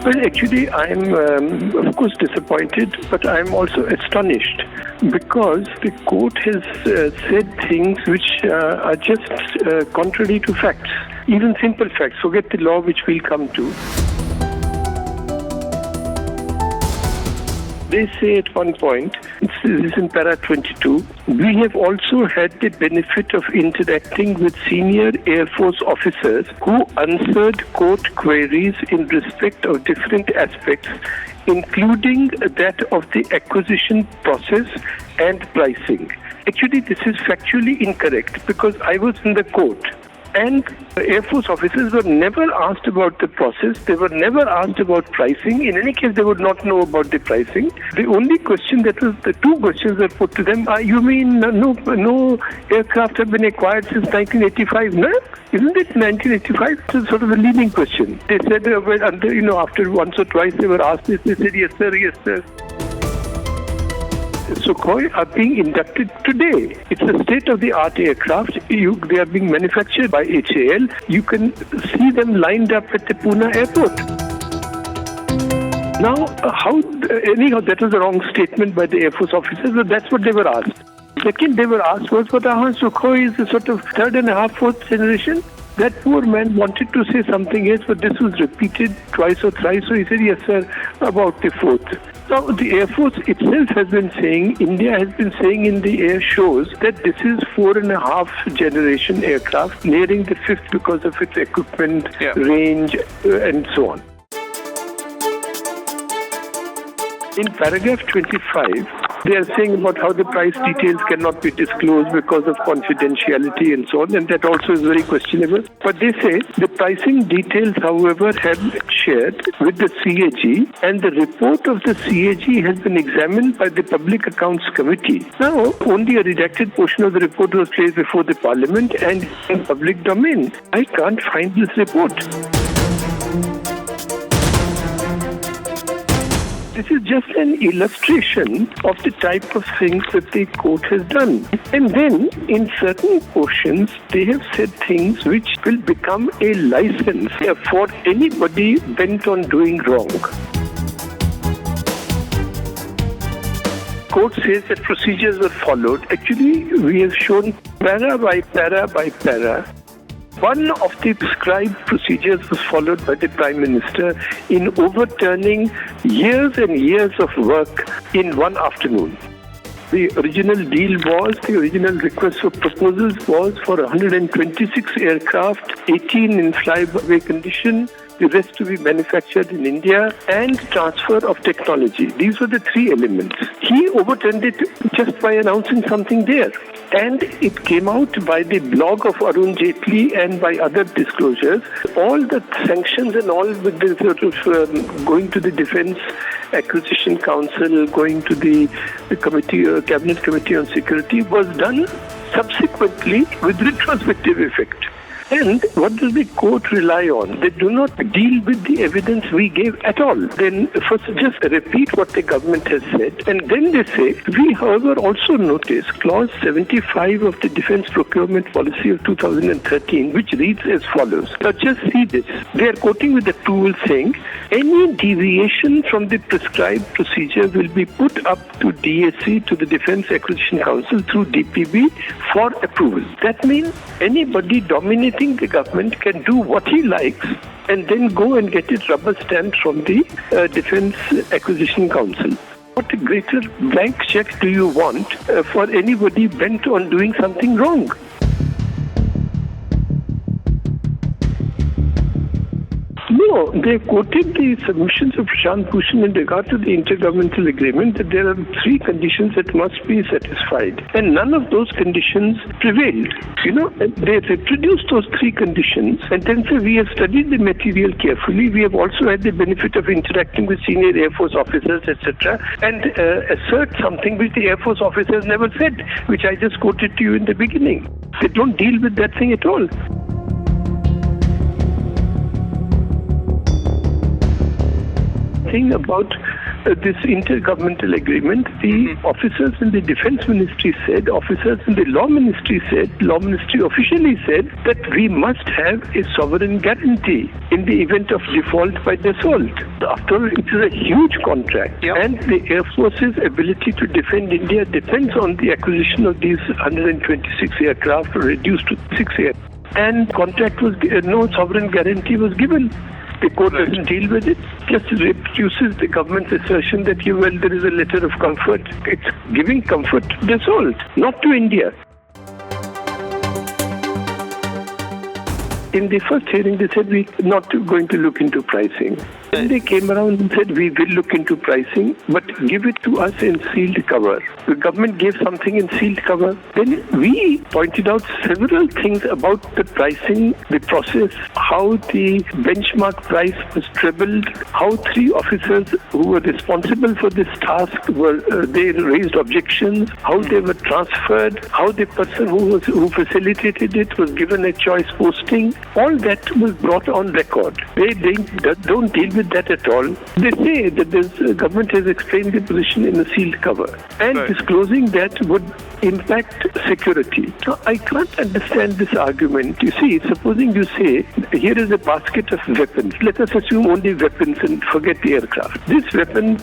Well, actually, I'm of course disappointed, but I'm also astonished because the court has said things which are just contrary to facts, even simple facts. Forget the law, which we'll come to. They say at one point, this is in para 22, we have also had the benefit of interacting with senior Air Force officers who answered court queries in respect of different aspects, including that of the acquisition process and pricing. Actually, this is factually incorrect because I was in the court. And Air Force officers were never asked about the process. They were never asked about pricing. In any case, they would not know about the pricing. The only question the two questions that put to them are, you mean no aircraft have been acquired since 1985? No? Isn't it 1985? It's sort of a leading question. They said, after once or twice they were asked this, they said, yes, sir, yes, sir. Sukhoi are being inducted today. It's a state-of-the-art aircraft. They are being manufactured by HAL. You can see them lined up at the Pune airport. Now, anyhow, that was a wrong statement by the Air Force officers, but that's what they were asked. Second, they were asked was, but Sukhoi is a sort of third and a half, fourth generation. That poor man wanted to say something else, but this was repeated twice or thrice, so he said, yes, sir, about the fourth. Now, the Air Force itself has been saying, India has been saying in the air shows that this is 4.5 generation aircraft, nearing the fifth because of its equipment, range, and so on. In paragraph 25, they are saying about how the price details cannot be disclosed because of confidentiality and so on, and that also is very questionable. But they say the pricing details, however, have been shared with the CAG, and the report of the CAG has been examined by the Public Accounts Committee. Now, only a redacted portion of the report was placed before the Parliament and in public domain. I can't find this report. This is just an illustration of the type of things that the court has done. And then, in certain portions, they have said things which will become a license for anybody bent on doing wrong. Court says that procedures were followed. Actually, we have shown para by para by para. One of the prescribed procedures was followed by the Prime Minister in overturning years and years of work in one afternoon. The original request for proposals was for 126 aircraft, 18 in flyaway condition, the rest to be manufactured in India, and transfer of technology. These were the three elements. He overturned it just by announcing something there. And it came out by the blog of Arun Shourie and by other disclosures. All the sanctions and all with the sort of going to the Defence Acquisition Council, going to the Cabinet Committee on Security was done subsequently with retrospective effect. And what does the court rely on? They do not deal with the evidence we gave at all. Then first just repeat what the government has said, and then they say, we however also notice clause 75 of the Defence Procurement Policy of 2013, which reads as follows. Now just see this. They are quoting with the tool saying, any deviation from the prescribed procedure will be put up to DAC, to the Defence Acquisition Council, through DPB for approval. That means anybody dominating the government can do what he likes and then go and get it rubber stamped from the Defence Acquisition Council. What a greater blank check do you want for anybody bent on doing something wrong? No, they quoted the submissions of Prashant Bhushan in regard to the intergovernmental agreement that there are three conditions that must be satisfied. And none of those conditions prevailed. They reproduced those three conditions and then say we have studied the material carefully. We have also had the benefit of interacting with senior Air Force officers, etc. and assert something which the Air Force officers never said, which I just quoted to you in the beginning. They don't deal with that thing at all. Thing about this intergovernmental agreement, the officers in the defense ministry said, officers in the law ministry said, law ministry officially said that we must have a sovereign guarantee in the event of default by DASSAULT. After all, it is a huge contract, and the Air Force's ability to defend India depends on the acquisition of these 126 aircraft reduced to 6 aircraft. And contract was, no sovereign guarantee was given. The court doesn't deal with it, just reproduces the government's assertion that, there is a letter of comfort. It's giving comfort to DASSAULT, not to India. In the first hearing, they said we're not going to look into pricing. Then they came around and said we will look into pricing, but give it to us in sealed cover. The government gave something in sealed cover. Then we pointed out several things about the pricing, the process, how the benchmark price was trebled, how 3 officers who were responsible for this task they raised objections, how they were transferred, how the person who facilitated it was given a choice posting. All that was brought on record. They don't deal with that at all. They say that the government has explained the position in a sealed cover, and disclosing that would impact security. Now, I can't understand this argument. You see, supposing you say, here is a basket of weapons. Let us assume only weapons and forget the aircraft. This weapon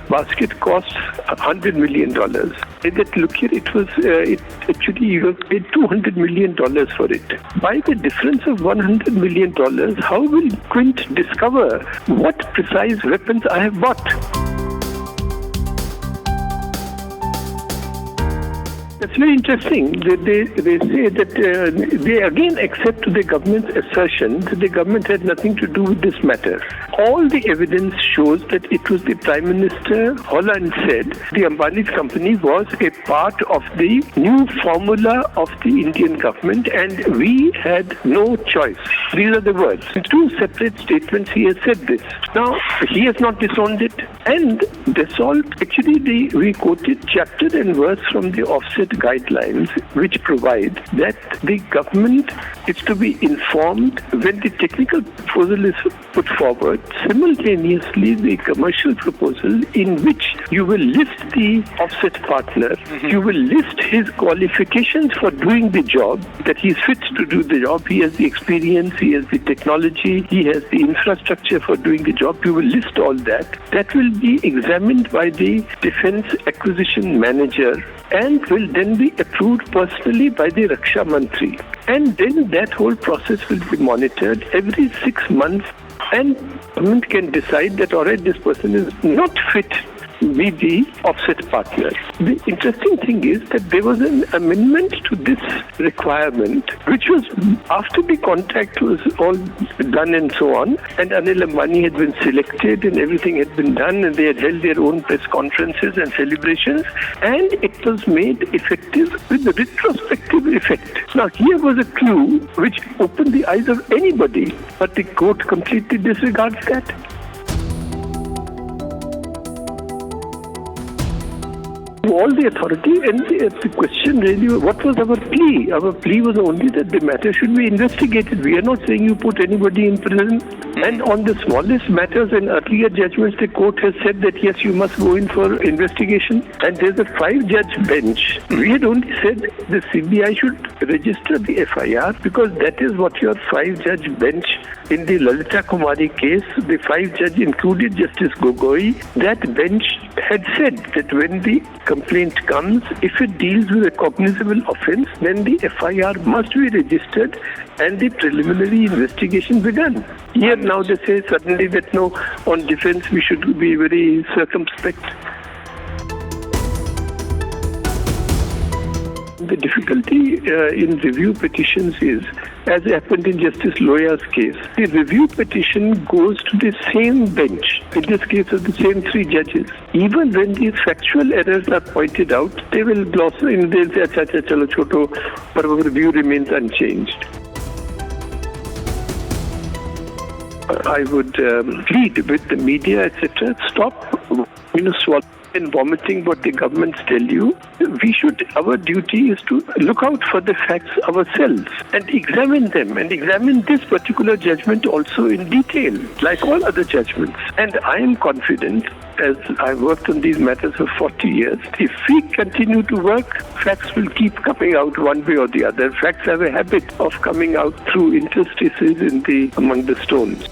basket costs $100 million. That, look here, actually you have paid $200 million for it. By the difference of $100 million, how will Quint discover what precise weapons I have bought? That's very interesting. They say that they again accept the government's assertion that the government had nothing to do with this matter. All the evidence shows that it was the Prime Minister, Holland said, the AMBANI'S company was a part of the new formula of the Indian government and we had no choice. These are the words. In 2 separate statements he has said this. Now, he has not disowned it. And DASSAULT, actually we quoted chapter and verse from the offset guidelines which provide that the government is to be informed when the technical proposal is put forward, simultaneously the commercial proposal in which you will list the offset partner, you will list his qualifications for doing the job, that he is fit to do the job, he has the experience, he has the technology, he has the infrastructure for doing the job, you will list all that. That will be examined by the Defence Acquisition Manager and will then be approved personally by the Raksha Mantri. And then that whole process will be monitored every 6 months, and government can decide that, all right, this person is not fit to be the offset partner. The interesting thing is that there was an amendment to this requirement, which was after the contract was all done and so on, and Anil Ambani had been selected and everything had been done, and they had held their own press conferences and celebrations, and it was made effective with the retrospective effect. Now, here was a clue which opened the eyes of anybody, but the court completely disregards that. All the authority, and the question really, what was our plea? Our plea was only that the matter should be investigated. We are not saying you put anybody in prison. And on the smallest matters and earlier judgments, the court has said that yes, you must go in for investigation. And there's a 5-judge bench. We had only said the CBI should register the FIR because that is what your 5-judge bench in the Lalita Kumari case, the 5-judge included Justice Gogoi, that bench had said that when the complaint comes, if it deals with a cognizable offence, then the FIR must be registered and the preliminary investigation begun. Here now they say suddenly that no, on defence we should be very circumspect. The difficulty in review petitions is, as happened in Justice Loya's case, the review petition goes to the same bench, in this case of the same 3 judges. Even when these factual errors are pointed out, they will gloss in, they'll say, acha, chalo choto, but our review remains unchanged. I would plead with the media, etc., stop, swallow and vomiting what the governments tell you. Our duty is to look out for the facts ourselves and examine them and examine this particular judgment also in detail, like all other judgments. And I am confident, as I've worked on these matters for 40 years, if we continue to work, facts will keep coming out one way or the other. Facts have a habit of coming out through interstices among the stones.